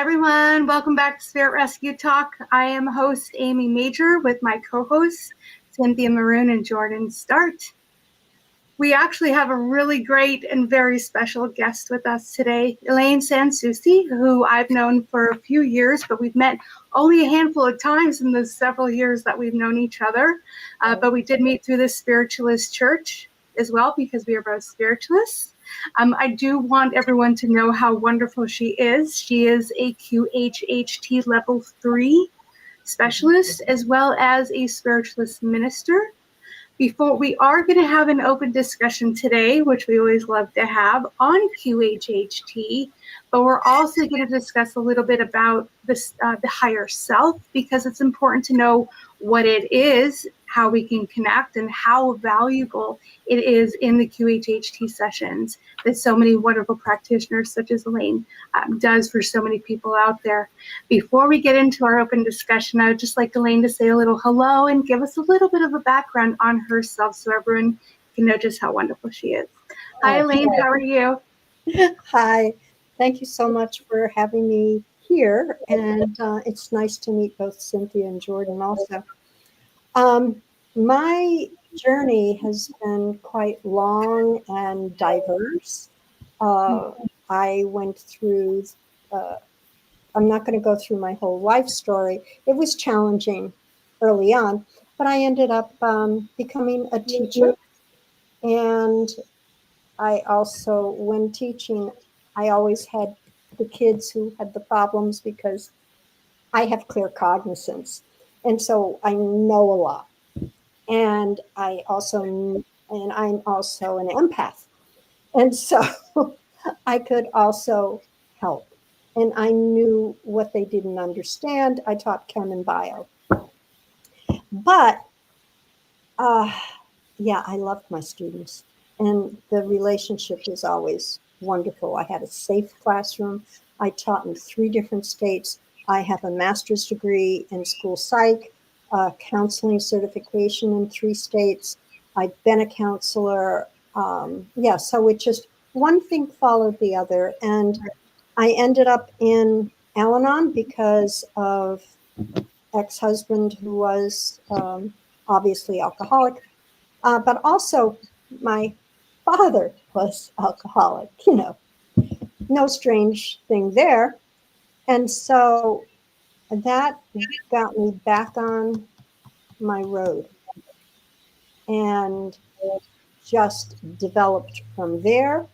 everyone. Welcome back to Spirit Rescue Talk. I am host Amy Major with my co-hosts Cynthia Maroon and Jordan Start. We actually have a really great and very special guest with us today, Elaine Soucie, who I've known for a few years, but we've met only a handful of times in the several years that we've known each other. But we did meet through the Spiritualist church as well, because we are both spiritualists. I do want everyone to know how wonderful she is. She is a QHHT level 3 specialist, as well as a spiritualist minister. Before we are going to have an open discussion today, which we always love to have on QHHT, but we're also going to discuss a little bit about this, the higher self, because it's important to know what it is, how we can connect, and how valuable it is in the QHHT sessions that so many wonderful practitioners such as Elaine does for so many people out there. Before we get into our open discussion, I would just like Elaine to say a little hello and give us a little bit of a background on herself so everyone can know just how wonderful she is. Hi, Elaine. How are you? Hi. Thank you so much for having me here. And it's nice to meet both Cynthia and Jordan also. My journey has been quite long and diverse. I went through, I'm not going to go through my whole life story. It was challenging early on, but I ended up becoming a teacher. And I also, when teaching, I always had the kids who had the problems because I have clear cognizance. And so I know a lot. And I'm also an empath. And so I could also help. And I knew what they didn't understand. I taught chem and bio. But yeah, I loved my students. And the relationship was always wonderful. I had a safe classroom. I taught in 3 different states. I have a master's degree in school psych, counseling certification in 3 states. I've been a counselor. So it just one thing followed the other. And I ended up in Al-Anon because of ex-husband who was obviously alcoholic. But also my father was alcoholic, no strange thing there. And so that got me back on my road and just developed from there.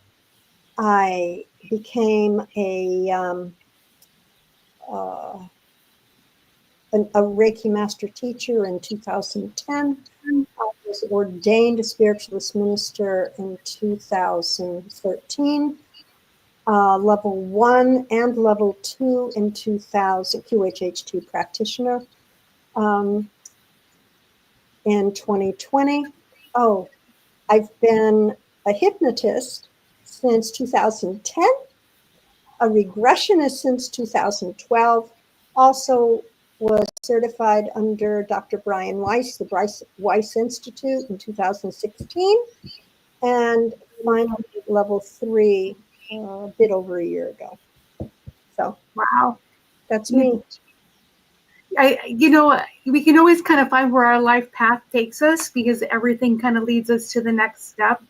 I became a Reiki master teacher in 2010. I was ordained a spiritualist minister in 2013. Level 1 and level 2 in 2000, QHHT practitioner in 2020. Oh, I've been a hypnotist since 2010, a regressionist since 2012, also was certified under Dr. Brian Weiss, the Weiss Institute in 2016, and finally level 3 a bit over a year ago. So, wow, that's me. We can always kind of find where our life path takes us, because everything kind of leads us to the next step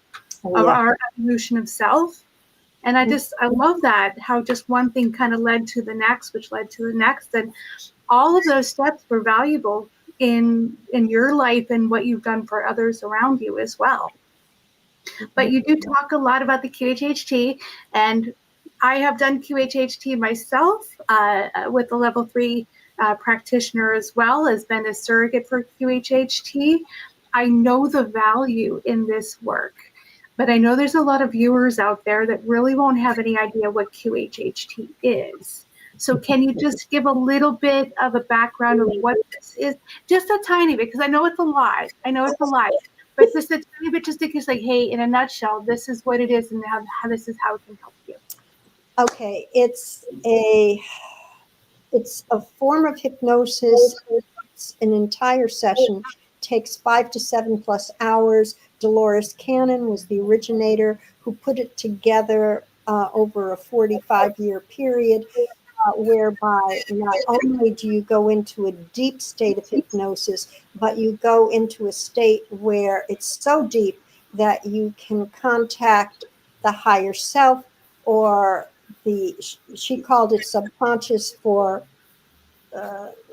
of our evolution of self. And I love that, how just one thing kind of led to the next, which led to the next. And all of those steps were valuable in your life and what you've done for others around you as well. But you do talk a lot about the QHHT, and I have done QHHT myself with the level 3 practitioner, as well as been a surrogate for QHHT. I know the value in this work, but I know there's a lot of viewers out there that really won't have any idea what QHHT is. So can you just give a little bit of a background of what this is? Just a tiny bit, because I know it's a lot. But just a tiny bit, just because, like, hey, in a nutshell, this is what it is, and how this is how it can help you. Okay, it's a form of hypnosis. It's an entire session. Takes 5 to 7 plus hours. Dolores Cannon was the originator who put it together over a 45-year period. whereby not only do you go into a deep state of hypnosis, but you go into a state where it's so deep that you can contact the higher self, or she called it subconscious for,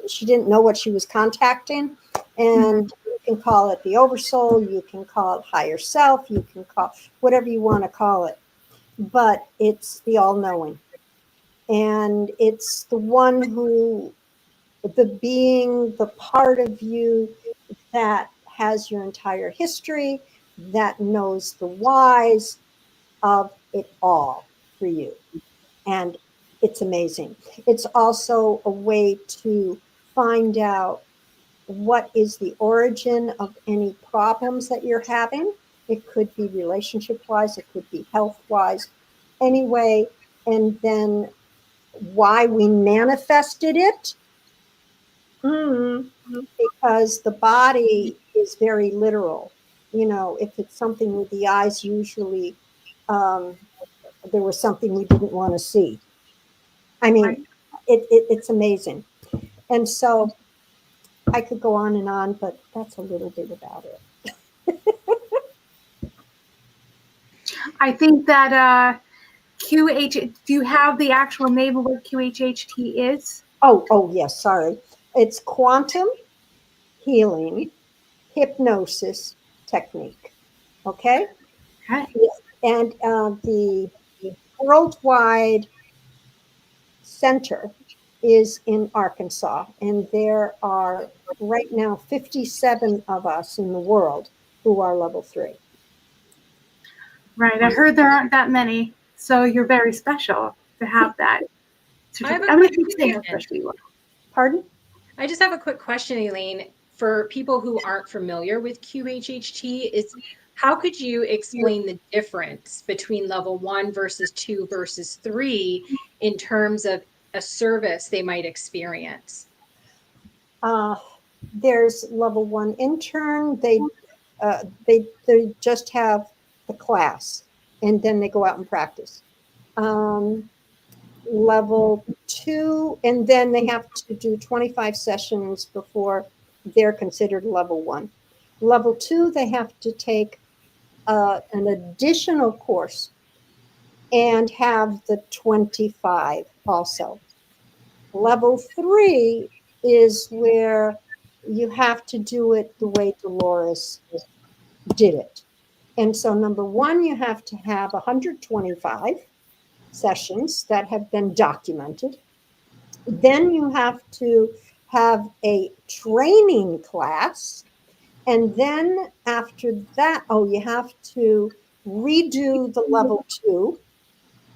she didn't know what she was contacting. And you can call it the oversoul, you can call it higher self, you can call whatever you want to call it, but it's the all-knowing. And it's the one who, the being, the part of you that has your entire history, that knows the whys of it all for you. And it's amazing. It's also a way to find out what is the origin of any problems that you're having. It could be relationship wise, it could be health wise, anyway, and then why we manifested it. Because the body is very literal. You know, if it's something with the eyes, usually there was something we didn't want to see. I mean, it's amazing. And so I could go on, but that's a little bit about it. I think that do you have the actual name of what QHHT is? Oh, yes, sorry. It's quantum healing hypnosis technique. Okay? Okay. And the worldwide center is in Arkansas, and there are right now 57 of us in the world who are level 3. Right. I heard there aren't that many, so you're very special to have that. I have a I'm going quick to say how question. special you are. Pardon? I just have a quick question, Elaine. For people who aren't familiar with QHHT, is how could you explain the difference between level 1 versus 2 versus 3 in terms of a service they might experience? There's level 1 intern. They just have the class, and then they go out and practice. Level 2, and then they have to do 25 sessions before they're considered level 1. Level 2, they have to take an additional course and have the 25 also. Level 3 is where you have to do it the way Dolores did it. And so number 1, you have to have 125 sessions that have been documented. Then you have to have a training class. And then after that, you have to redo the level 2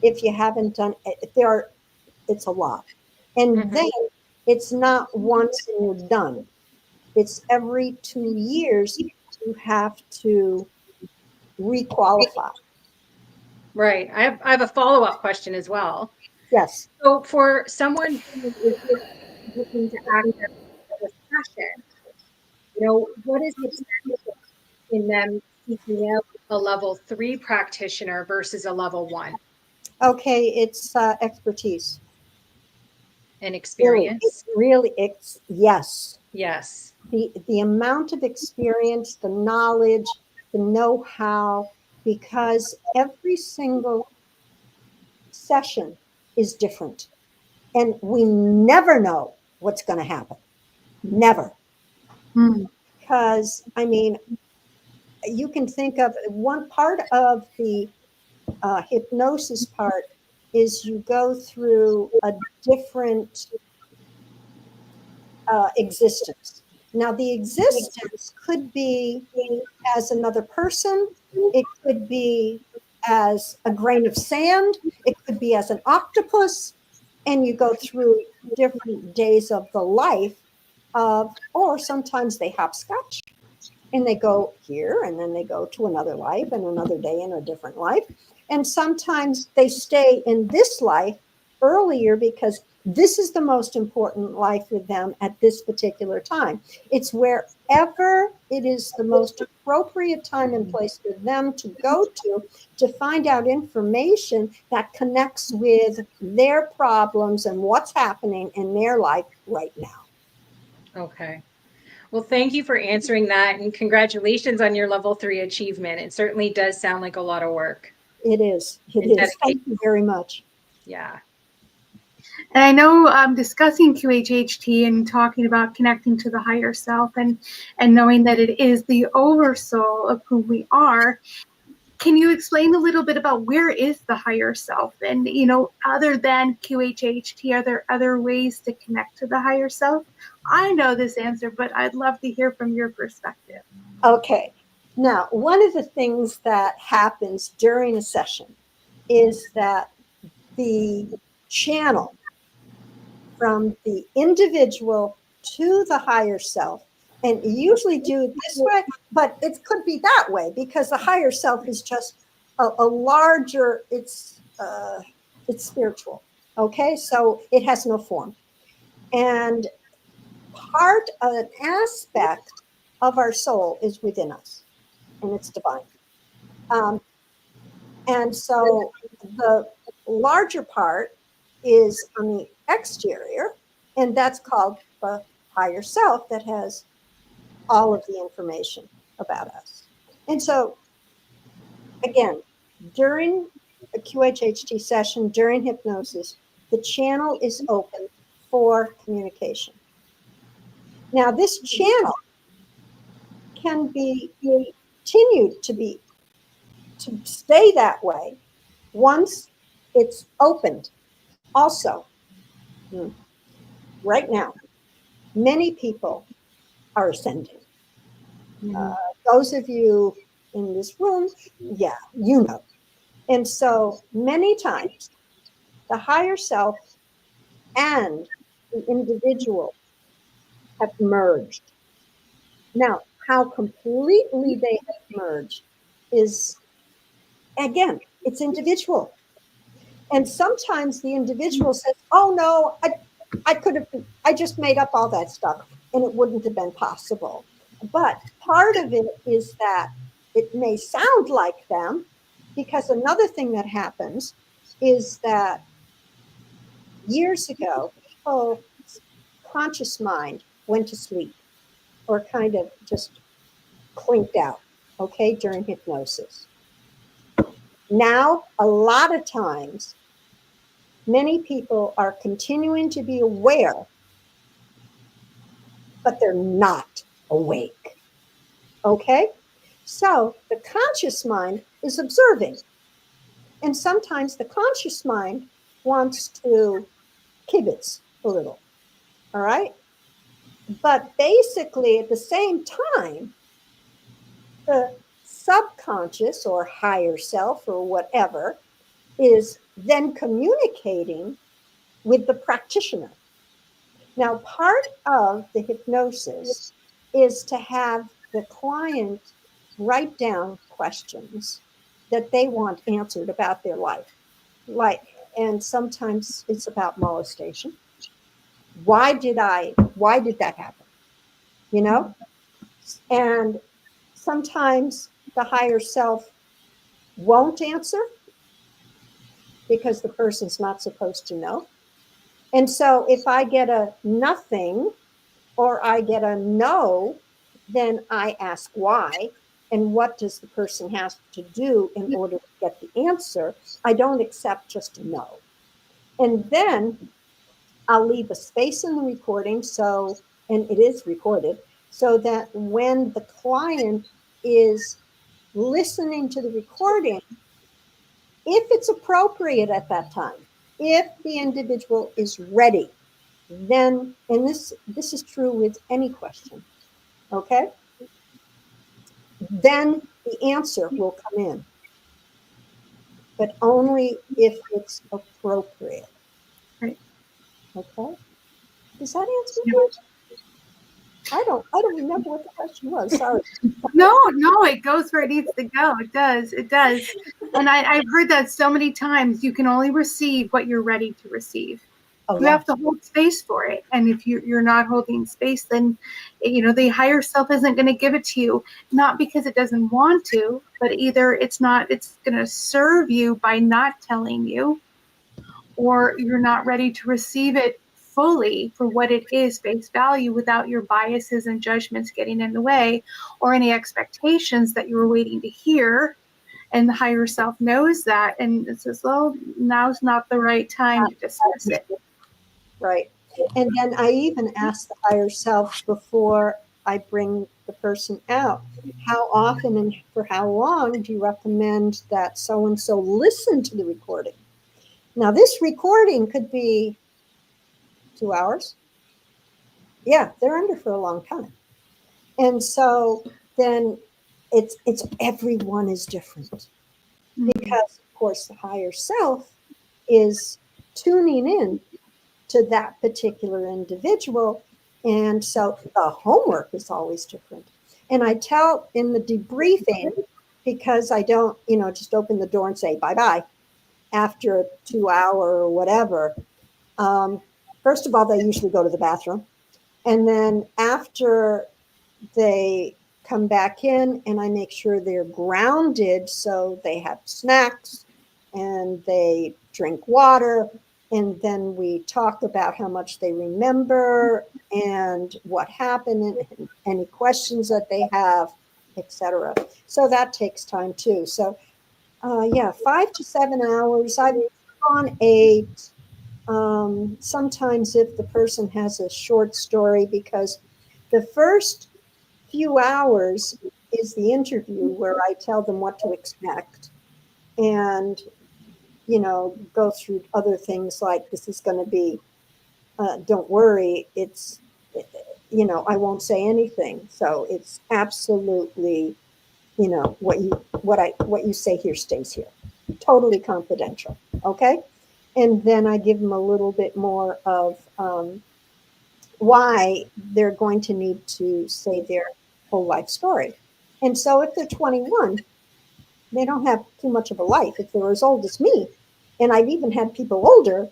if you haven't done it. It's a lot. And then it's not once and you're done. It's every 2 years you have to requalify. Right. I have a follow-up question as well. Yes. So for someone who is looking to access this passion, what is the difference in them seeking out a level 3 practitioner versus a level 1? Okay, it's expertise. And experience? Really, it's yes. Yes. The amount of experience, the knowledge, the know-how, because every single session is different. And we never know what's going to happen. Never. Because, I mean, you can think of one part of the hypnosis part is you go through a different existence. Now, the existence could be as another person, it could be as a grain of sand, it could be as an octopus, and you go through different days of the life of, or sometimes they hopscotch and they go here and then they go to another life and another day in a different life. And sometimes they stay in this life earlier because This is the most important life with them at this particular time. It's wherever it is the most appropriate time and place for them to go to find out information that connects with their problems and what's happening in their life right now. Okay. Well, thank you for answering that, and congratulations on your level 3 achievement. It certainly does sound like a lot of work. It is. It is. Thank you very much. Yeah. And I know discussing QHHT and talking about connecting to the higher self and knowing that it is the oversoul of who we are. Can you explain a little bit about where is the higher self? And, you know, other than QHHT, are there other ways to connect to the higher self? I know this answer, but I'd love to hear from your perspective. Okay. Now, one of the things that happens during a session is that the channel from the individual to the higher self, and you usually do it this way, but it could be that way because the higher self is just a larger, it's spiritual. Okay, so it has no form. And part of an aspect of our soul is within us, and it's divine. And so the larger part is on the exterior, and that's called the higher self that has all of the information about us. And so, again, during a QHHT session, during hypnosis, the channel is open for communication. Now, this channel can be continued to stay that way once it's opened. Also, right now, many people are ascending. Those of you in this room, yeah, you know. And so many times, the higher self and the individual have merged. Now, how completely they have merged is, again, it's individual. And sometimes the individual says, oh no, I just made up all that stuff and it wouldn't have been possible. But part of it is that it may sound like them, because another thing that happens is that years ago, people's conscious mind went to sleep or kind of just clinked out, okay, during hypnosis. Now, a lot of times, many people are continuing to be aware, but they're not awake. Okay? So the conscious mind is observing. And sometimes the conscious mind wants to kibitz a little. All right? But basically, at the same time, the subconscious or higher self or whatever is then communicating with the practitioner. Now, part of the hypnosis is to have the client write down questions that they want answered about their life. And sometimes it's about molestation. Why did that happen? You know? And sometimes the higher self won't answer because the person's not supposed to know. And so if I get a nothing or I get a no, then I ask why and what does the person have to do in order to get the answer. I don't accept just a no. And then I'll leave a space in the recording, and it is recorded, so that when the client is listening to the recording, if it's appropriate at that time, if the individual is ready, then, and this is true with any question, okay? Then the answer will come in, but only if it's appropriate. Right. Okay. Does that answer the question? I don't remember what the question was. Sorry. No, it goes where it needs to go. It does. And I've heard that so many times. You can only receive what you're ready to receive. Oh, You yeah. have to hold space for it. And if you're not holding space, then, the higher self isn't going to give it to you, not because it doesn't want to, but either it's going to serve you by not telling you, or you're not ready to receive it fully for what it is, face value, without your biases and judgments getting in the way, or any expectations that you were waiting to hear. And the higher self knows that, and it says, well, now's not the right time to discuss it. Right. And then I even ask the higher self before I bring the person out, how often and for how long do you recommend that so and so listen to the recording? Now, this recording could be 2 hours. Yeah, they're under for a long time. And so then it's everyone is different, because of course the higher self is tuning in to that particular individual. And so the homework is always different. And I tell in the debriefing, because I don't, just open the door and say bye-bye after a 2 hour or whatever. First of all, they usually go to the bathroom. And then after they come back in, and I make sure they're grounded, so they have snacks and they drink water, and then we talk about how much they remember and what happened and any questions that they have, etc. So that takes time too. So yeah, 5 to 7 hours. I've on 8. Sometimes if the person has a short story, because the first few hours is the interview where I tell them what to expect and, go through other things like, this is going to be, don't worry, it's, I won't say anything. So it's absolutely, what you say here stays here. Totally confidential. Okay. And then I give them a little bit more of why they're going to need to say their whole life story. And so if they're 21, they don't have too much of a life. If they're as old as me, and I've even had people older,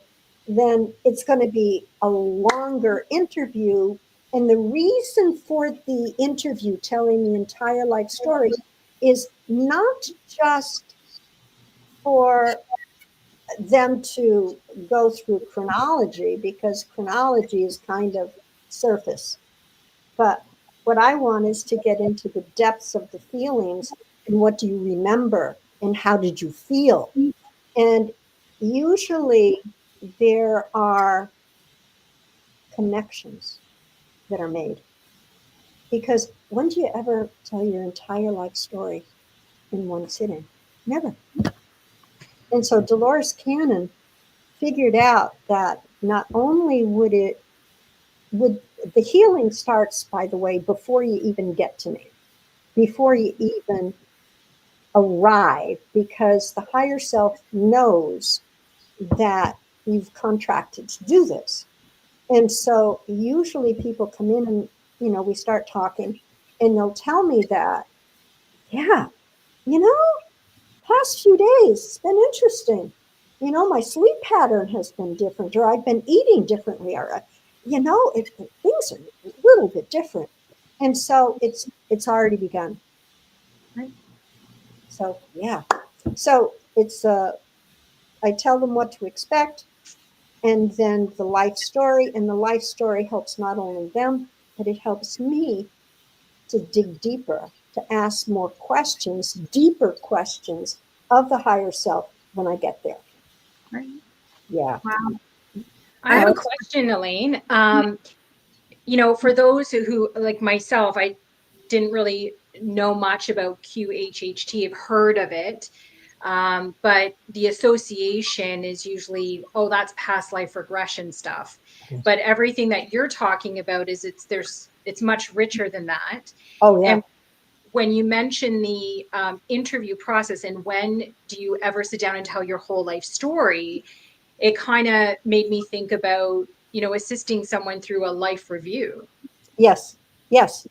then it's going to be a longer interview. And the reason for the interview, telling the entire life story, is not just for them to go through chronology, because chronology is kind of surface. But what I want is to get into the depths of the feelings, and what do you remember and how did you feel? And usually there are connections that are made, because when do you ever tell your entire life story in one sitting? Never. And so Dolores Cannon figured out that not only would the healing starts, by the way, before you even get to me, before you even arrive, because the higher self knows that you've contracted to do this. And so usually people come in and, we start talking, and they'll tell me that, yeah, past few days, it's been interesting. My sleep pattern has been different, or I've been eating differently, or, things are a little bit different. And so it's already begun. Right. So, yeah. So it's, I tell them what to expect, and then the life story. And the life story helps not only them, but it helps me to dig deeper, to ask more questions, deeper questions of the higher self when I get there. Right. Yeah. Wow. I have a question, Elaine. For those who, like myself, I didn't really know much about QHHT. I've heard of it. But the association is usually, oh, that's past life regression stuff. But everything that you're talking about is it's much richer than that. Oh, yeah. And when you mention the interview process and when do you ever sit down and tell your whole life story, it kind of made me think about, assisting someone through a life review. Yes. Yes.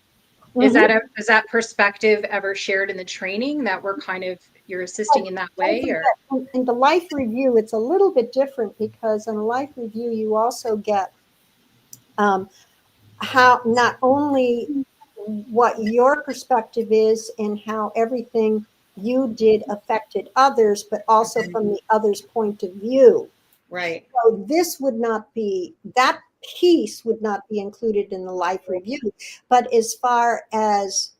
Is that perspective ever shared in the training, that we're kind of you're assisting in that way, or? In the life review, it's a little bit different because in a life review, you also get how not only what your perspective is and how everything you did affected others, but also from the other's point of view. Right. So this would not be, that piece would not be included in the life review. But as far as,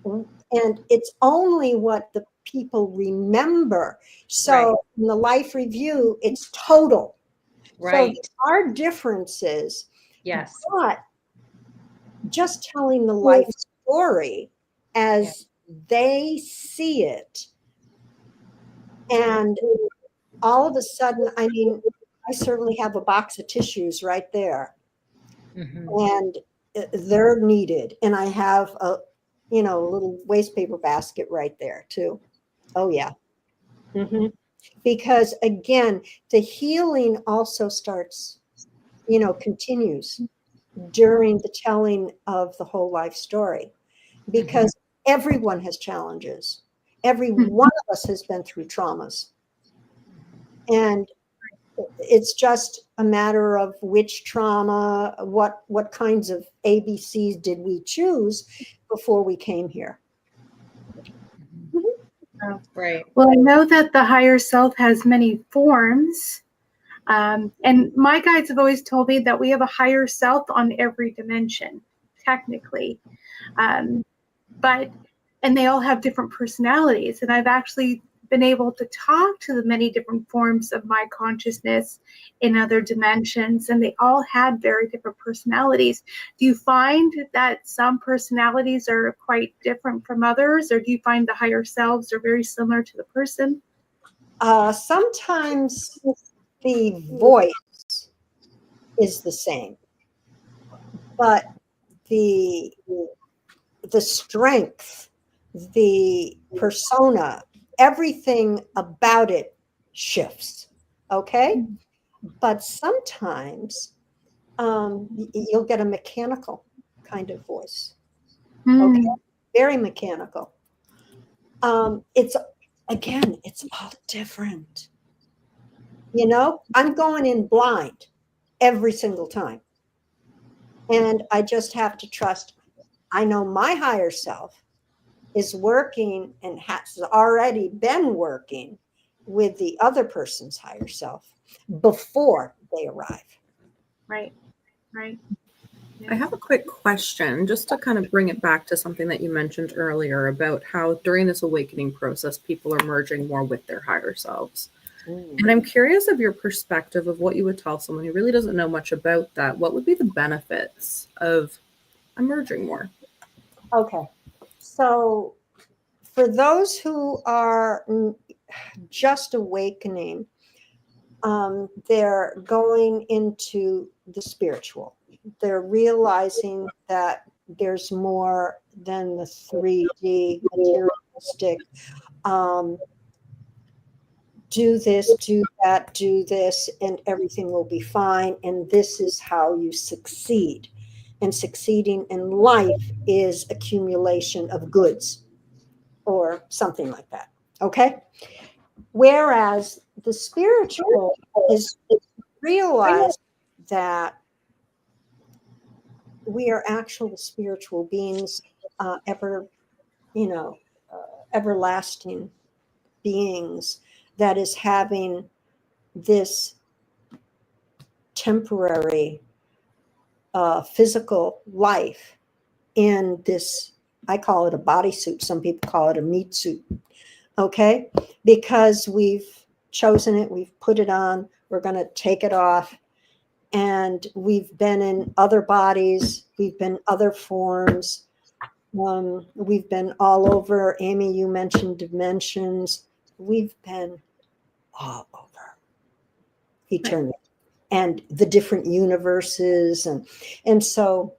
and it's only what the people remember. So Right. in the life review, it's total. Right. So there are differences, Yes. but just telling the life story as they see it. And all of a sudden, I mean, I certainly have a box of tissues right there, and they're needed. And I have a, you know, a little waste paper basket right there too. Oh yeah. Because again, the healing also starts, you know, continues during the telling of the whole life story, because everyone has challenges. Every one of us has been through traumas. And it's just a matter of which trauma, what kinds of ABCs did we choose before we came here. Right. Well, I know that the higher self has many forms. And my guides have always told me that we have a higher self on every dimension, technically. But and they all have different personalities. And I've actually been able to talk to the many different forms of my consciousness in other dimensions, and they all had very different personalities. Do you find that some personalities are quite different from others, or do you find the higher selves are very similar to the person? Sometimes the voice is the same, but the strength, the persona, everything about it shifts. Okay. But sometimes you'll get a mechanical kind of voice. Okay. Very mechanical. It's, again, it's all different. You know, I'm going in blind every single time. And I just have to trust. I know my higher self is working and has already been working with the other person's higher self before they arrive. Right, right. I have a quick question just to kind of bring it back to something that you mentioned earlier about how during this awakening process, people are merging more with their higher selves. And I'm curious of your perspective of what you would tell someone who really doesn't know much about that. What would be the benefits of emerging more? Okay. So for those who are just awakening, they're going into the spiritual. They're realizing that there's more than the 3D materialistic. Do this, do that, do this, and everything will be fine. And this is how you succeed. And succeeding in life is accumulation of goods or something like that. Okay? Whereas the spiritual is realize that we are actual spiritual beings, everlasting beings that is having this temporary physical life in this, I call it a bodysuit. Some people call it a meat suit. Okay? Because we've chosen it, we've put it on, we're going to take it off. And we've been in other bodies, we've been other forms. We've been all over. Amy, you mentioned dimensions. We've been all over eternity and the different universes. And so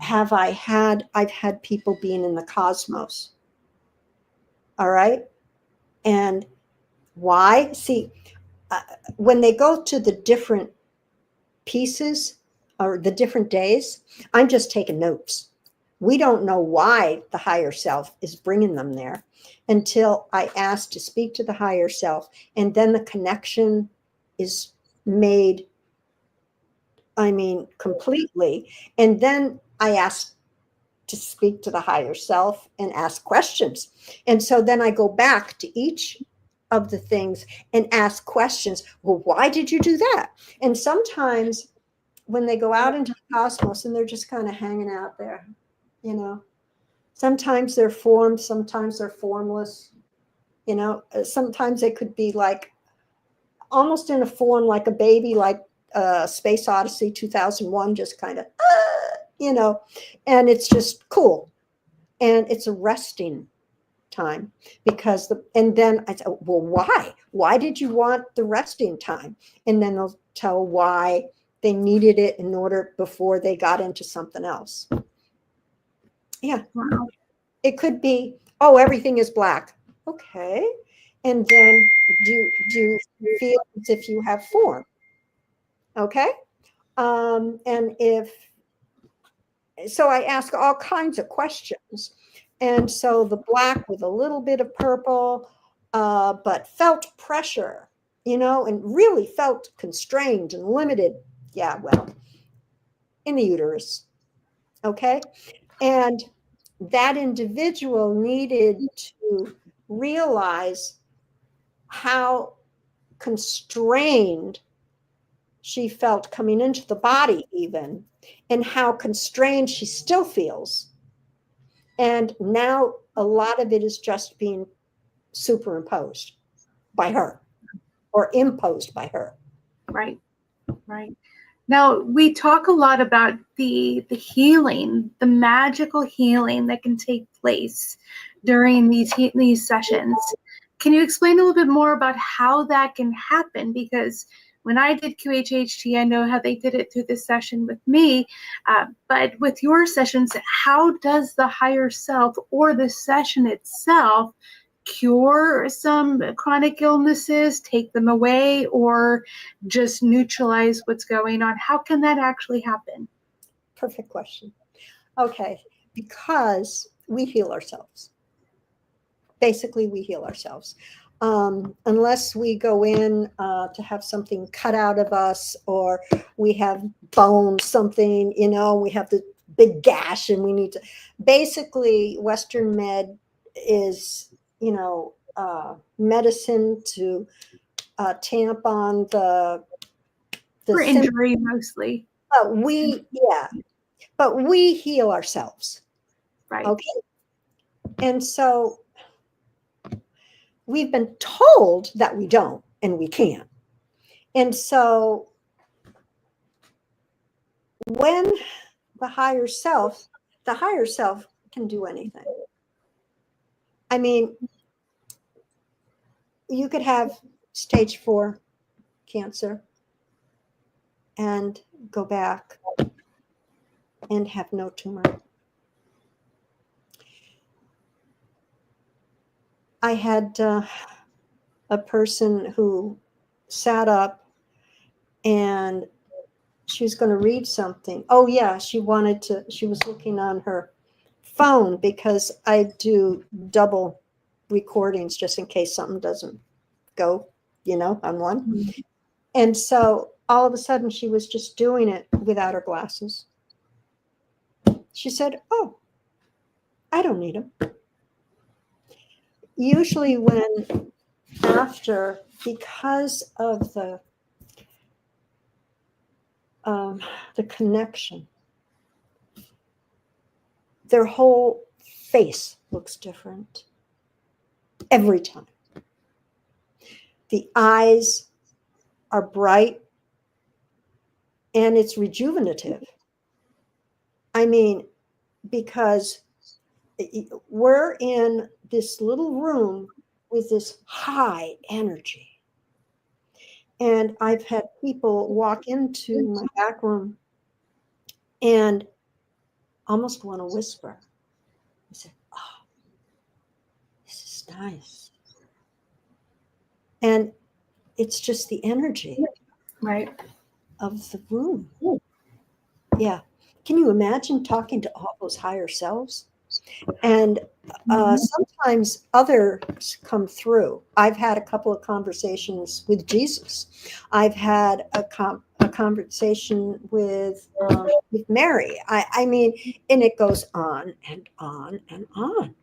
I've had people being in the cosmos. All right. And why? See, when they go to the different pieces or the different days, I'm just taking notes We don't know why the higher self is bringing them there until I ask to speak to the higher self. And then the connection is made, completely. And then I ask to speak to the higher self and ask questions. And so then I go back to each of the things and ask questions. Well, why did you do that? And sometimes when they go out into the cosmos and they're just kind of hanging out there, sometimes they're formed, sometimes they're formless, sometimes they could be like almost in a form like a baby, like Space Odyssey 2001, just kind of, and it's just cool. And it's a resting time because and then I said, well, why? Why did you want the resting time? And then they'll tell why they needed it in order before they got into something else. Yeah. Wow. It could be, oh, everything is black. Okay. And then do you feel as if you have form? Okay. And so I ask all kinds of questions. And so the black with a little bit of purple, but felt pressure, and really felt constrained and limited. Yeah, well, in the uterus. Okay. And that individual needed to realize how constrained she felt coming into the body, even, and how constrained she still feels. And now a lot of it is just being superimposed by her or imposed by her. Right. Now, we talk a lot about the healing, the magical healing that can take place during these sessions. Can you explain a little bit more about how that can happen? Because when I did QHHT, I know how they did it through this session with me, but with your sessions, how does the higher self or the session itself cure some chronic illnesses, take them away, or just neutralize what's going on? How can that actually happen? Perfect question. Okay, because we heal ourselves. Basically, we heal ourselves. Unless we go in to have something cut out of us, or we have bone something, we have the big gash and we need to. Basically, Western med is, medicine to tamp on the For injury mostly. But we heal ourselves. Right. Okay. And so we've been told that we don't and we can't. And so when the higher self can do anything. I mean, you could have stage 4 cancer and go back and have no tumor. I had a person who sat up and she was going to read something. Oh yeah, she was looking on her phone because I do double recordings just in case something doesn't go, on one. Mm-hmm. And so all of a sudden she was just doing it without her glasses. She said, oh, I don't need them. Usually because of the connection, their whole face looks different every time. The eyes are bright and it's rejuvenative. I mean, because we're in this little room with this high energy. And I've had people walk into my back room and almost want to whisper. I said, oh, this is nice. And it's just the energy right of the room. Yeah. can you imagine talking to all those higher selves? And sometimes others come through. I've had a couple of conversations with Jesus. I've had a conversation with Mary. I mean, and it goes on and on and on.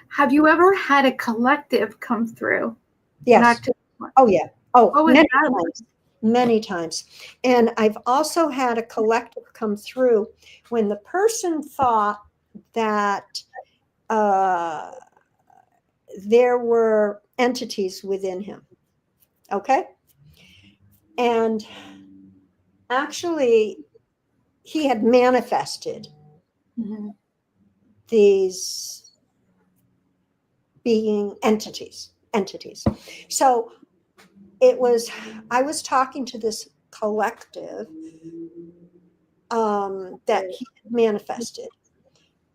Have you ever had a collective come through? Yes. Not just one. Oh, yeah. Oh, What was many that? times. Many times. And I've also had a collective come through when the person thought that there were entities within him. Okay. And actually, he had manifested these being entities. So I was talking to this collective that he had manifested,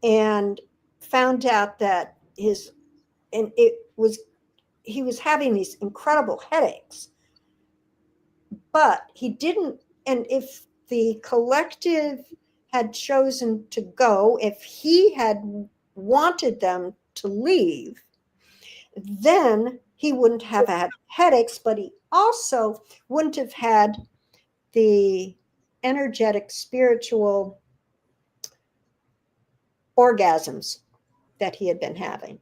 and found out that he was having these incredible headaches, but he didn't. And if the collective had chosen to go, if he had wanted them to leave, then he wouldn't have had headaches, but he also wouldn't have had the energetic spiritual orgasms that he had been having.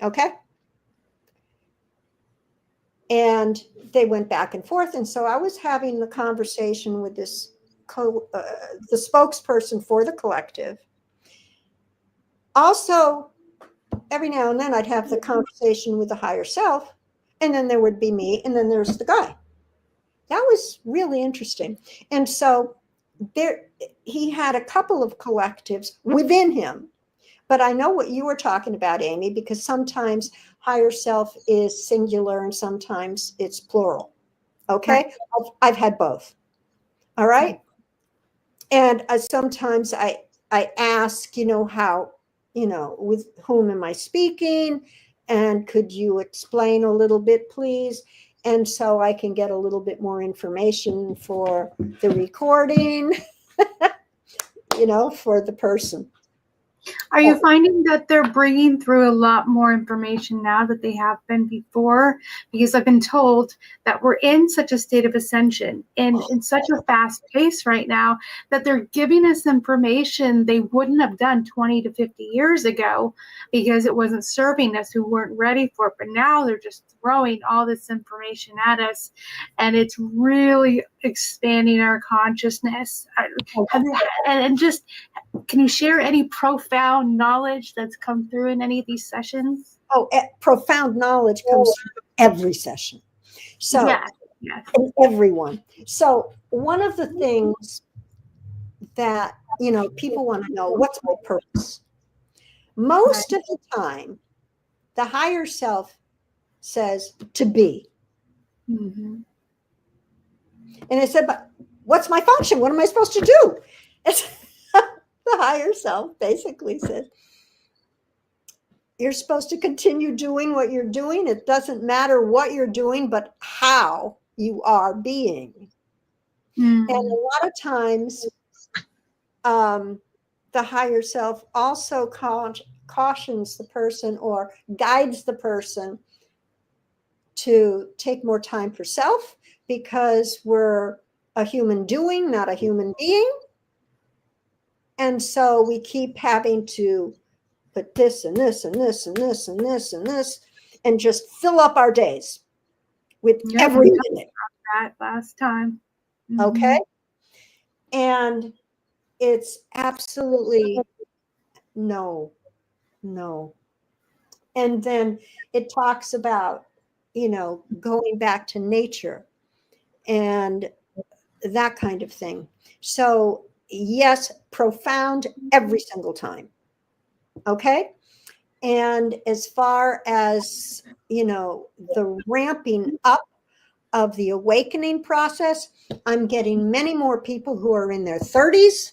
Okay. And they went back and forth. And so I was having the conversation with this the spokesperson for the collective. Also, every now and then I'd have the conversation with the higher self, and then there would be me, and then there's the guy. That was really interesting. And so he had a couple of collectives within him. But I know what you were talking about, Amy, because sometimes higher self is singular and sometimes it's plural. Okay. Right. I've had both. All right. And sometimes I ask, how, with whom am I speaking? And could you explain a little bit, please? And so I can get a little bit more information for the recording, for the person. Are you finding that they're bringing through a lot more information now that they have been before? Because I've been told that we're in such a state of ascension and in such a fast pace right now that they're giving us information they wouldn't have done 20 to 50 years ago because it wasn't serving us, who weren't ready for it. But now they're just throwing all this information at us, and it's really expanding our consciousness. And just, can you share any profound knowledge that's come through in any of these sessions? Oh, profound knowledge comes through every session. So, yes. Everyone. So one of the things that, people want to know, what's my purpose? Most of the time, the higher self says to be. Mm-hmm. And I said, but what's my function? What am I supposed to do? It's the higher self basically says, you're supposed to continue doing what you're doing. It doesn't matter what you're doing, but how you are being. And a lot of times, the higher self also cautions the person or guides the person to take more time for self, because we're a human doing, not a human being. And so we keep having to put this and this and this and this and this and this, and just fill up our days with every minute. That last time. Mm-hmm. Okay. And it's absolutely no. And then it talks about, going back to nature and that kind of thing. So yes, profound every single time. Okay. And as far as, the ramping up of the awakening process, I'm getting many more people who are in their 30s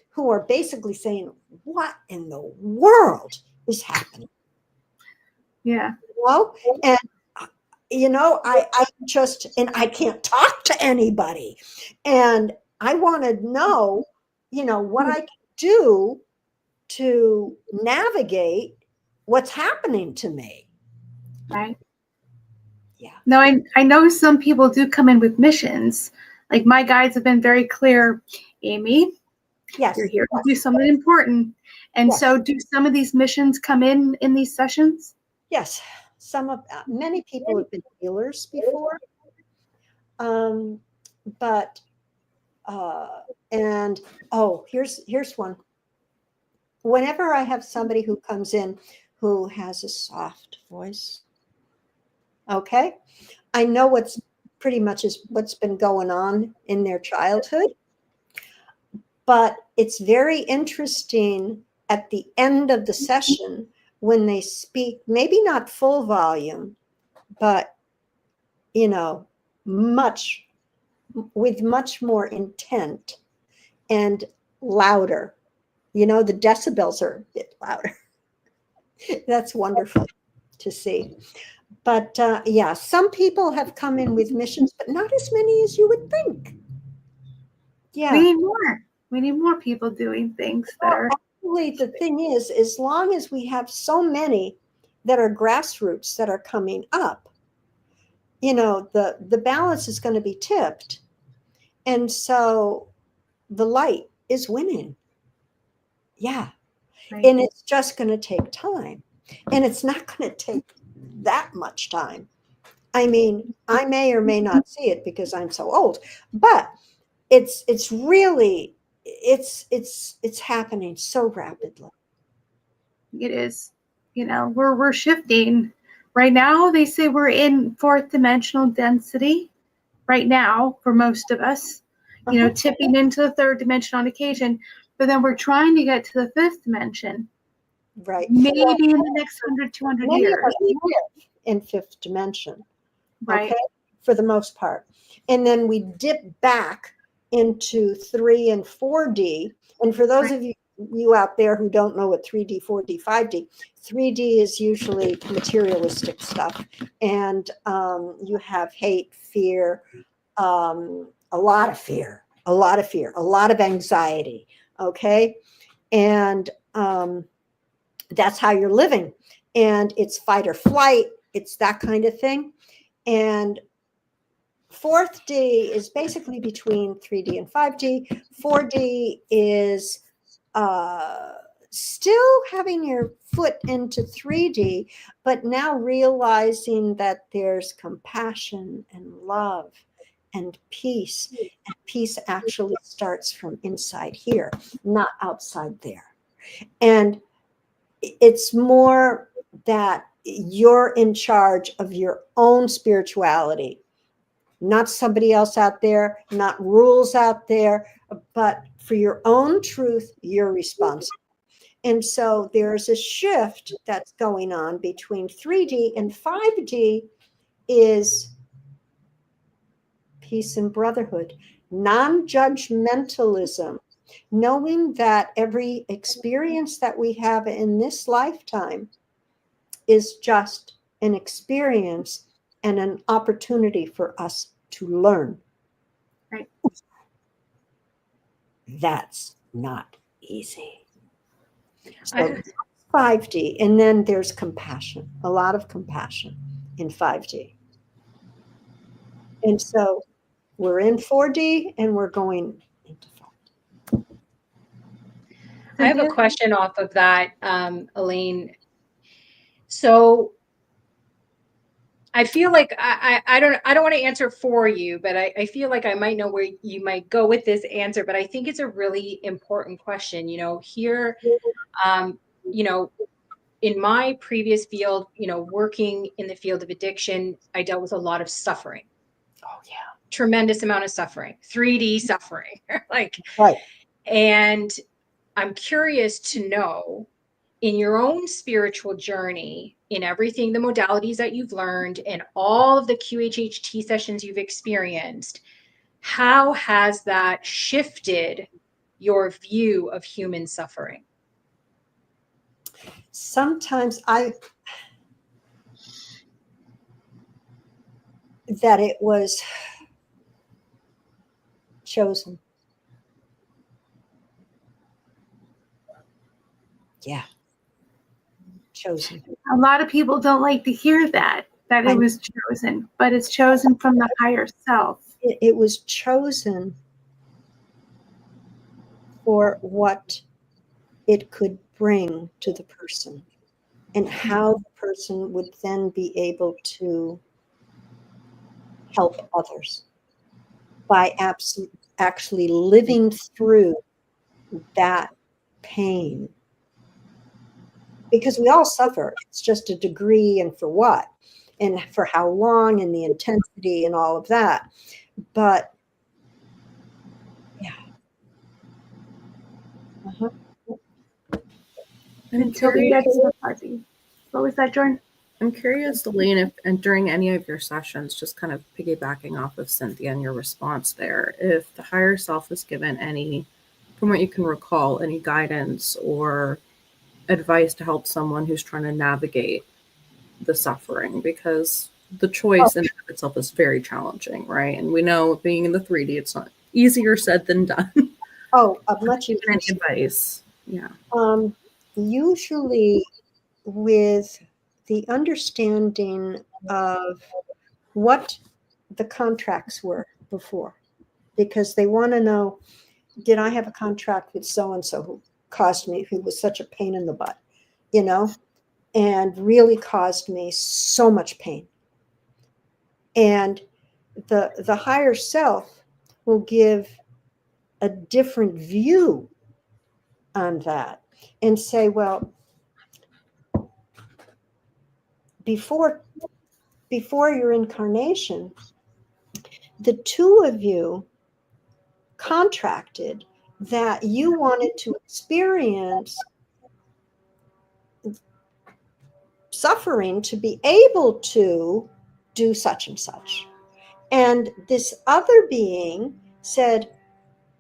who are basically saying, what in the world is happening? Yeah. And, I just, and I can't talk to anybody. And I want to know, what I can do to navigate what's happening to me. Right. Yeah. No, I know some people do come in with missions. Like my guides have been very clear, Amy, Yes. you're here to do something important. And Yes. so do some of these missions come in these sessions? Yes. Many people have been healers before. But here's one. Whenever I have somebody who comes in who has a soft voice, okay, I know what's been going on in their childhood. But it's very interesting at the end of the session when they speak, maybe not full volume, but with much more intent and louder. The decibels are a bit louder. That's wonderful to see. But some people have come in with missions, but not as many as you would think. Yeah. We need more. We need more people doing things that are. Actually, the thing is, as long as we have so many that are grassroots that are coming up, the balance is going to be tipped. And so the light is winning. Yeah. Right. And it's just going to take time. And it's not going to take that much time. I mean, I may or may not see it because I'm so old, but it's really happening so rapidly. It is. We're shifting. Right now, they say we're in fourth dimensional density right now for most of us, tipping into the third dimension on occasion. But then we're trying to get to the fifth dimension. Right. Maybe in the next 100, 200 Many years. of us live in fifth dimension. Right. Okay, for the most part. And then we dip back into 3 and 4D. And for those of you out there who don't know what 3D, 4D, 5D, 3D is usually materialistic stuff. And you have hate, fear, a lot of fear, a lot of anxiety. Okay. And that's how you're living. And it's fight or flight. It's that kind of thing. And 4th D is basically between 3D and 5D. 4D is still having your foot into 3D, but now realizing that there's compassion and love and peace. And peace actually starts from inside here, not outside there. And it's more that you're in charge of your own spirituality, not somebody else out there, not rules out there, but for your own truth, you're responsible. And so there's a shift that's going on between 3D and 5D is peace and brotherhood, non-judgmentalism, knowing that every experience that we have in this lifetime is just an experience and an opportunity for us to learn. Right. That's not easy. So 5D, and then there's compassion, a lot of compassion in 5D. And so we're in 4D and we're going into 5D. I have a question off of that, Elaine. So I feel like I don't want to answer for you, but I feel like I might know where you might go with this answer, but I think it's a really important question. Here, in my previous field, working in the field of addiction, I dealt with a lot of suffering. Oh yeah. Tremendous amount of suffering, 3D suffering. Right. And I'm curious to know, in your own spiritual journey, in everything, the modalities that you've learned and all of the QHHT sessions you've experienced, how has that shifted your view of human suffering? Sometimes that it was chosen. Yeah. Chosen. A lot of people don't like to hear that it was chosen, but it's chosen from the higher self. It was chosen for what it could bring to the person and how the person would then be able to help others by actually living through that pain. Because we all suffer. It's just a degree and for what and for how long and the intensity and all of that. But yeah. Uh-huh. I'm Until we curious. get to the fuzzy. What was that, Jordan? I'm curious, Elaine, if and during any of your sessions, just kind of piggybacking off of Cynthia and your response there, if the higher self is given any, from what you can recall, any guidance or advice to help someone who's trying to navigate the suffering, because the choice in itself is very challenging, right? And we know being in the 3D, it's not easier said than done. Much Any advice? Yeah. Usually with the understanding of what the contracts were before, because they want to know, did I have a contract with so-and-so who was such a pain in the butt, and really caused me so much pain. And the higher self will give a different view on that and say, well, before your incarnation, the two of you contracted that you wanted to experience suffering to be able to do such and such. And this other being said,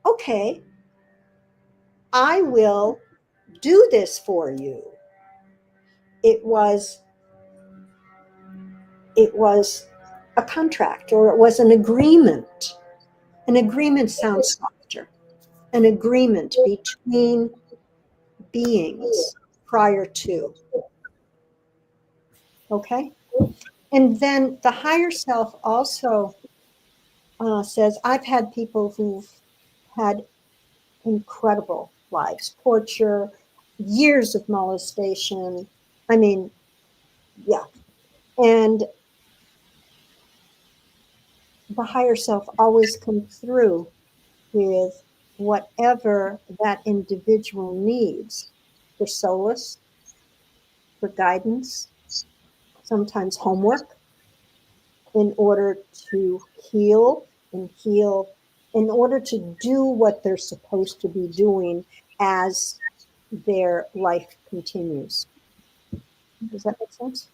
okay, I will do this for you. It was a contract, or it was an agreement. An agreement sounds softer. An agreement between beings prior to. Okay? And then the higher self also says, I've had people who've had incredible lives, torture, years of molestation. I mean, yeah. And the higher self always comes through with whatever that individual needs for solace, for guidance, sometimes homework, in order to heal in order to do what they're supposed to be doing as their life continues. Does that make sense?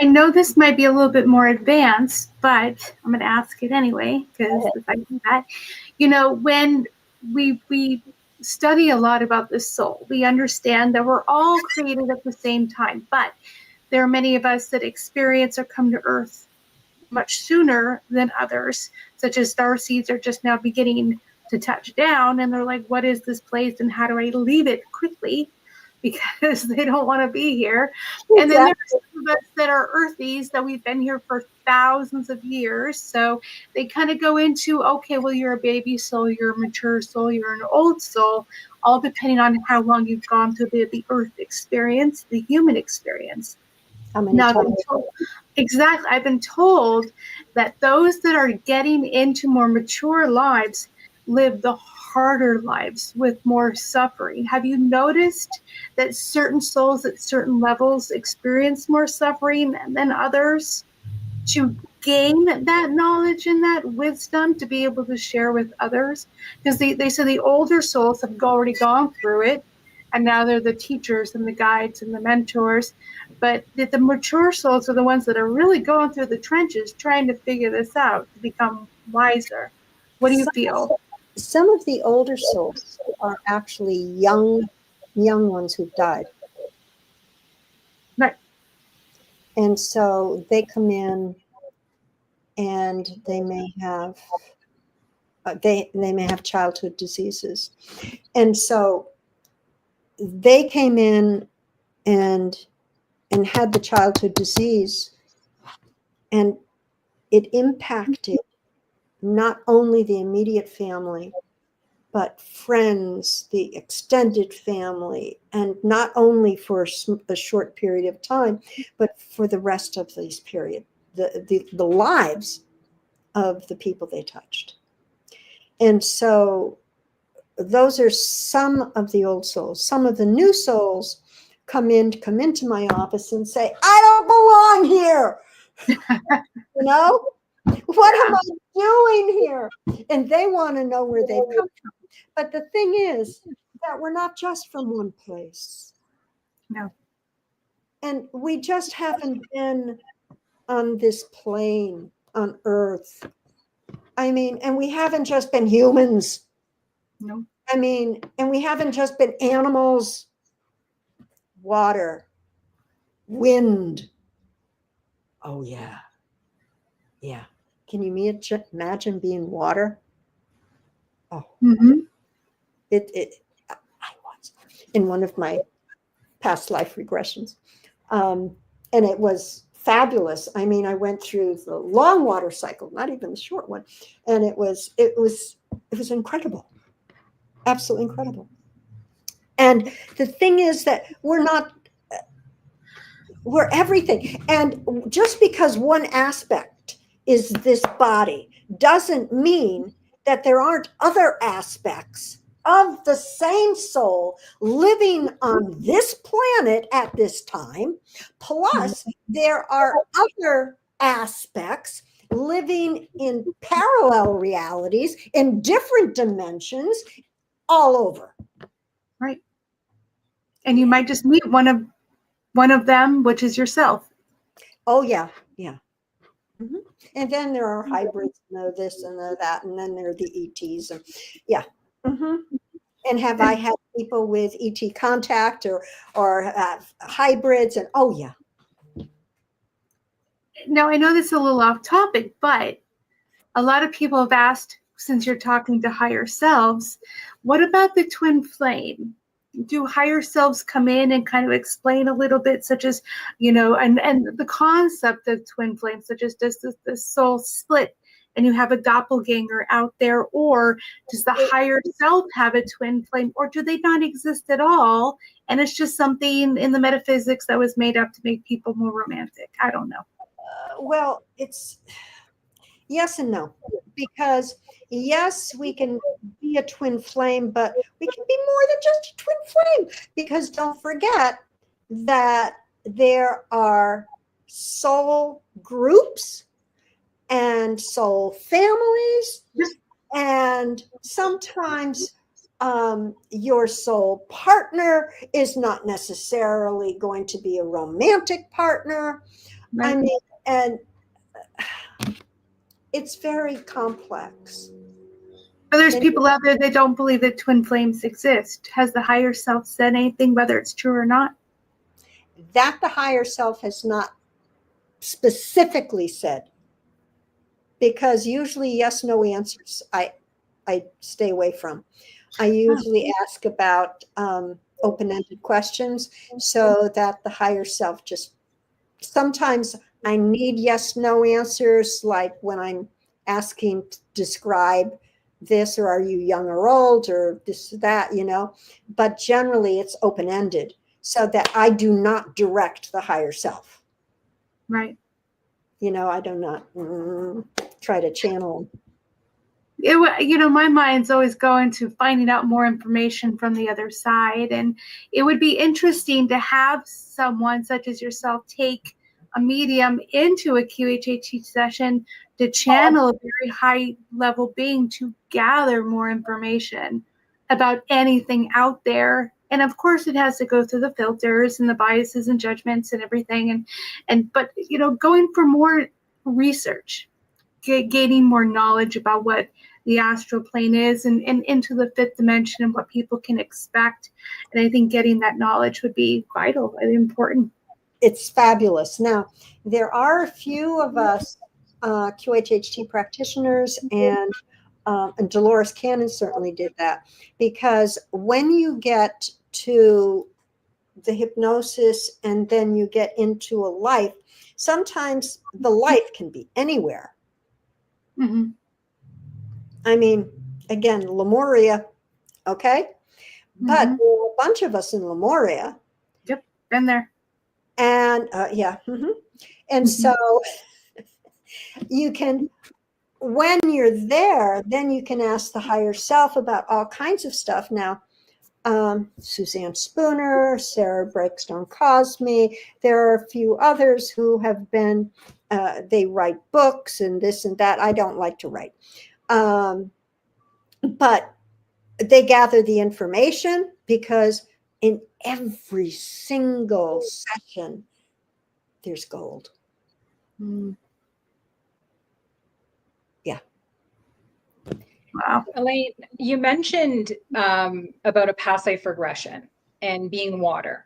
I know this might be a little bit more advanced, but I'm going to ask it anyway, because if I do that, when we study a lot about the soul, we understand that we're all created at the same time, but there are many of us that experience or come to Earth much sooner than others, such as starseeds are just now beginning to touch down, and they're like, what is this place and how do I leave it quickly? Because they don't want to be here. Exactly. And then there's some of us that are earthies that we've been here for thousands of years. So they kind of go into, okay, well, you're a baby soul, you're a mature soul, you're an old soul, all depending on how long you've gone through the earth experience, the human experience. How many times? Exactly. I've been told that those that are getting into more mature lives live the harder lives with more suffering. Have you noticed that certain souls at certain levels experience more suffering than others to gain that knowledge and that wisdom to be able to share with others? Because they say the older souls have already gone through it, and now they're the teachers and the guides and the mentors. But the mature souls are the ones that are really going through the trenches trying to figure this out to become wiser. What do you feel? Some of the older souls are actually young ones who've died. Right. And so they come in and they may have they may have childhood diseases. And so they came in and had the childhood disease, and it impacted not only the immediate family, but friends, the extended family, and not only for a short period of time, but for the rest of this period, the lives of the people they touched. And so those are some of the old souls. Some of the new souls come into my office and say, I don't belong here. You know, what am I doing here? And they want to know where they've come from. But the thing is that we're not just from one place. No. And we just haven't been on this plane on Earth. I mean, and we haven't just been humans. No. I mean, and we haven't just been animals, water, wind. Oh, yeah. Yeah. Can you imagine being water? Oh, Mm-hmm. I was in one of my past life regressions. And it was fabulous. I mean, I went through the long water cycle, not even the short one. And it was incredible. Absolutely incredible. And the thing is that we're everything. And just because one aspect is this body doesn't mean that there aren't other aspects of the same soul living on this planet at this time. Plus, there are other aspects living in parallel realities in different dimensions all over. Right. And you might just meet one of them, which is yourself. Oh, yeah. Yeah. Mm-hmm. And then there are hybrids, and there this and there that, and then there are the ETs. And yeah. Mm-hmm. And have I had people with ET contact or hybrids? And oh, yeah. Now, I know this is a little off topic, but a lot of people have asked, since you're talking to higher selves, what about the twin flame? Do higher selves come in and kind of explain a little bit, such as, and the concept of twin flame, such as does the soul split and you have a doppelganger out there, or does the higher self have a twin flame, or do they not exist at all? And it's just something in the metaphysics that was made up to make people more romantic. I don't know. Well, it's yes and no, because yes, we can be a twin flame, but we can be more than just a twin flame, because don't forget that there are soul groups and soul families, and sometimes your soul partner is not necessarily going to be a romantic partner. Right. I mean, and it's very complex. But there's people out there that don't believe that twin flames exist. Has the higher self said anything, whether it's true or not? That the higher self has not specifically said, because usually yes, no answers I stay away from. I usually ask about open-ended questions so that the higher self just, sometimes I need yes, no answers, like when I'm asking to describe this, or are you young or old, or this, that, but generally it's open-ended so that I do not direct the higher self. Right. I do not try to channel. My mind's always going to finding out more information from the other side. And it would be interesting to have someone such as yourself take a medium into a QHHT session to channel a very high level being to gather more information about anything out there. And of course it has to go through the filters and the biases and judgments and everything. But going for more research, gaining more knowledge about what the astral plane is and into the fifth dimension and what people can expect. And I think getting that knowledge would be vital and important. It's fabulous. Now, there are a few of us QHHT practitioners, and Dolores Cannon certainly did that, because when you get to the hypnosis and then you get into a life, sometimes the life can be anywhere. Mhm. I mean, again, Lemuria, okay? But Mhm. there were a bunch of us in Lemuria. Yep, been there. And yeah. And Mhm. so you can, when you're there, then you can ask the higher self about all kinds of stuff. Now, Suzanne Spooner, Sarah Breakstone Cosme, there are a few others who have been, they write books and this and that. I don't like to write. But they gather the information because in every single session, there's gold. Mm. Yeah. Wow. Elaine, you mentioned about a past life regression and being water.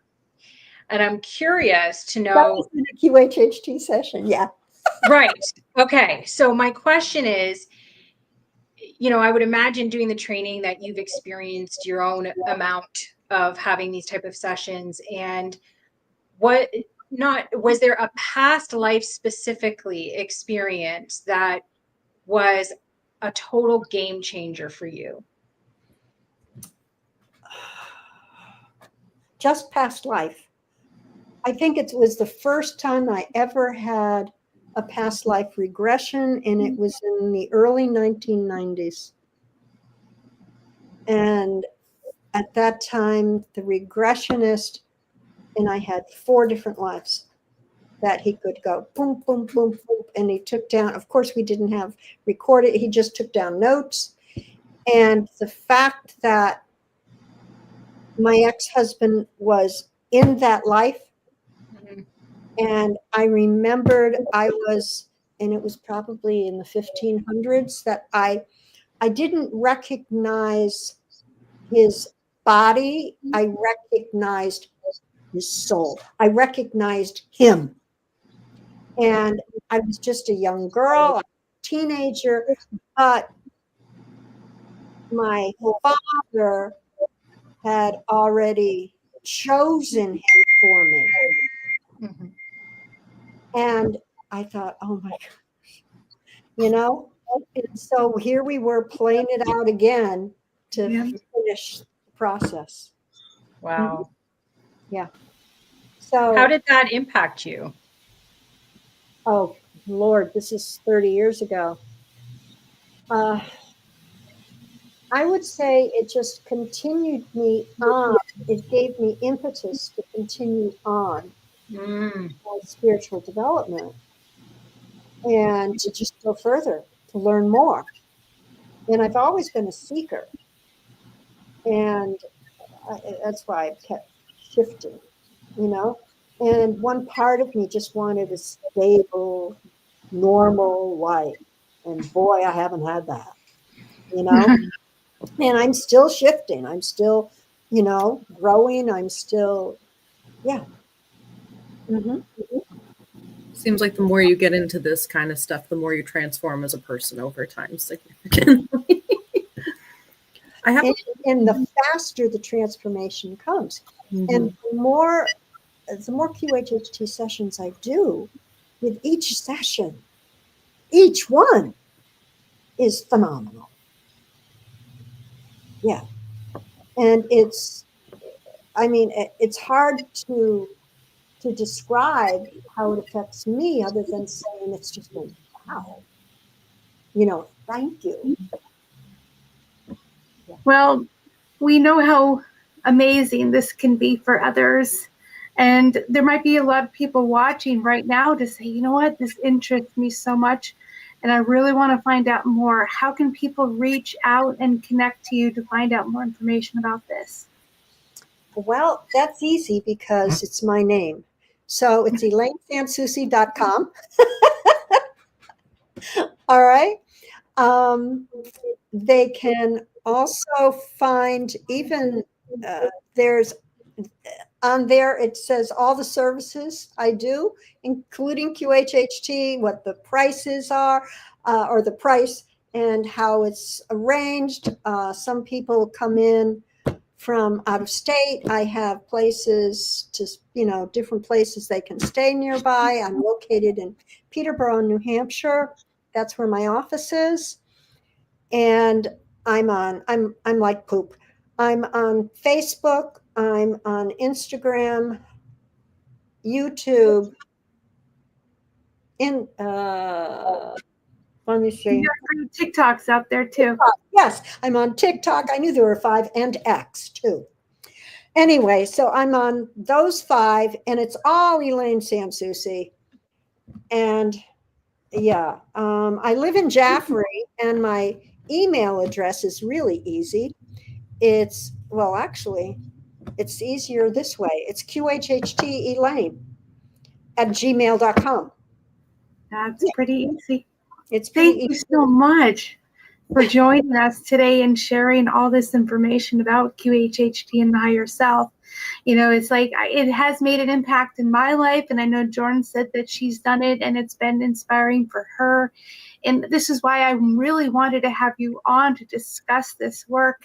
And I'm curious to That know. was in a QHHT session. Yeah. Right. Okay. So my question is, I would imagine doing the training that you've experienced your own amount of having these type of sessions, and was there a past life specifically experience that was a total game changer for you? Just past life. I think it was the first time I ever had a past life regression, and it was in the early 1990s. And at that time, the regressionist, and I had 4 different lives that he could go boom, boom, boom, boom. And he took down, of course, we didn't have recorded, he just took down notes. And the fact that my ex-husband was in that life, and I remembered and it was probably in the 1500s, that I didn't recognize his body. I recognized his soul. I recognized him. And I was just a young girl, a teenager, but my father had already chosen him for me. Mm-hmm. And I thought, oh my gosh, And so here we were playing it out again to finish the process. Wow. Yeah. So how did that impact you? Oh Lord, this is 30 years ago. I would say it just continued me on. It gave me impetus to continue on my spiritual development and to just go further, to learn more. And I've always been a seeker. And that's why I've kept shifting, And one part of me just wanted a stable, normal life. And boy, I haven't had that, And I'm still shifting. I'm still, growing. I'm still, yeah. Seems like the more you get into this kind of stuff, the more you transform as a person over time significantly. And the faster the transformation comes. And the more QHHT sessions I do, with each session, each one is phenomenal. Yeah. And it's hard to describe how it affects me other than saying it's just a wow. Thank you. Yeah. Well, we know how amazing this can be for others. And there might be a lot of people watching right now to say, you know what, this interests me so much. And I really want to find out more. How can people reach out and connect to you to find out more information about this? Well, that's easy because it's my name. So it's ElaineSoucie.com. All right. They can also find there's on there, it says all the services I do, including QHHT, what the prices are, or the price and how it's arranged. Some people come in from out of state. I have places to, different places they can stay nearby. I'm located in Peterborough, New Hampshire. That's where my office is. And I'm like poop. I'm on Facebook. I'm on Instagram, YouTube, let me see. You got TikToks out there too. Yes, I'm on TikTok. I knew there were 5, and X too. Anyway, so I'm on those 5, and it's all Elaine Soucie. And yeah, I live in Jaffrey, and my email address is really easy. It's, well, actually, it's easier this way. It's QHHT Elaine at gmail.com. That's pretty easy. It's pretty Thank you so much for joining us today and sharing all this information about QHHT and the higher self. It's like it has made an impact in my life, and I know Jordan said that she's done it, and it's been inspiring for her. And this is why I really wanted to have you on to discuss this work.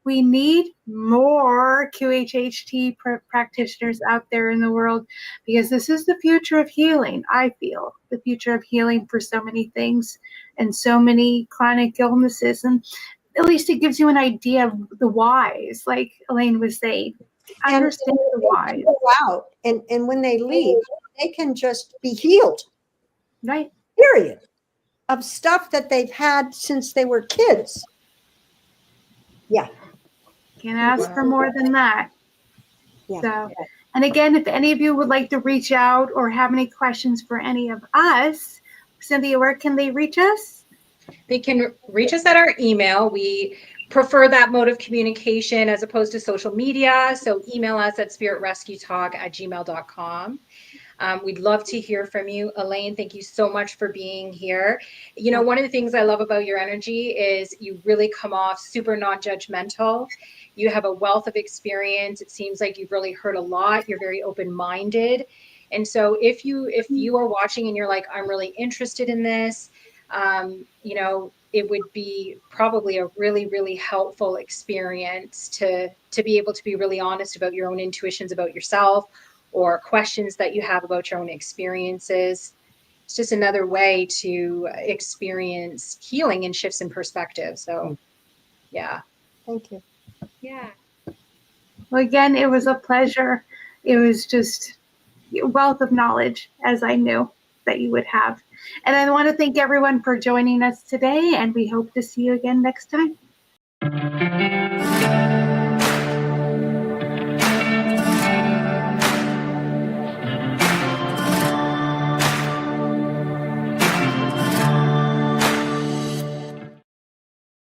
We need more QHHT practitioners out there in the world, because this is the future of healing. I feel the future of healing for so many things and so many chronic illnesses. And at least it gives you an idea of the whys, like Elaine was saying. Understand the whys. Go out, and when they leave, they can just be healed. Right. Period. Of stuff that they've had since they were kids. Yeah. Can't ask for more than that. Yeah. So, and again, if any of you would like to reach out or have any questions for any of us, Cynthia, where can they reach us? They can reach us at our email. We prefer that mode of communication as opposed to social media. So email us at spiritrescuetalk@gmail.com. We'd love to hear from you. Elaine, thank you so much for being here. One of the things I love about your energy is you really come off super non-judgmental. You have a wealth of experience. It seems like you've really heard a lot. You're very open-minded. And so if you are watching and you're like, I'm really interested in this, it would be probably a really, really helpful experience to be able to be really honest about your own intuitions about yourself, or questions that you have about your own experiences. It's just another way to experience healing and shifts in perspective. So, yeah. Thank you. Yeah. Well, again, it was a pleasure. It was just a wealth of knowledge, as I knew that you would have. And I want to thank everyone for joining us today, and we hope to see you again next time.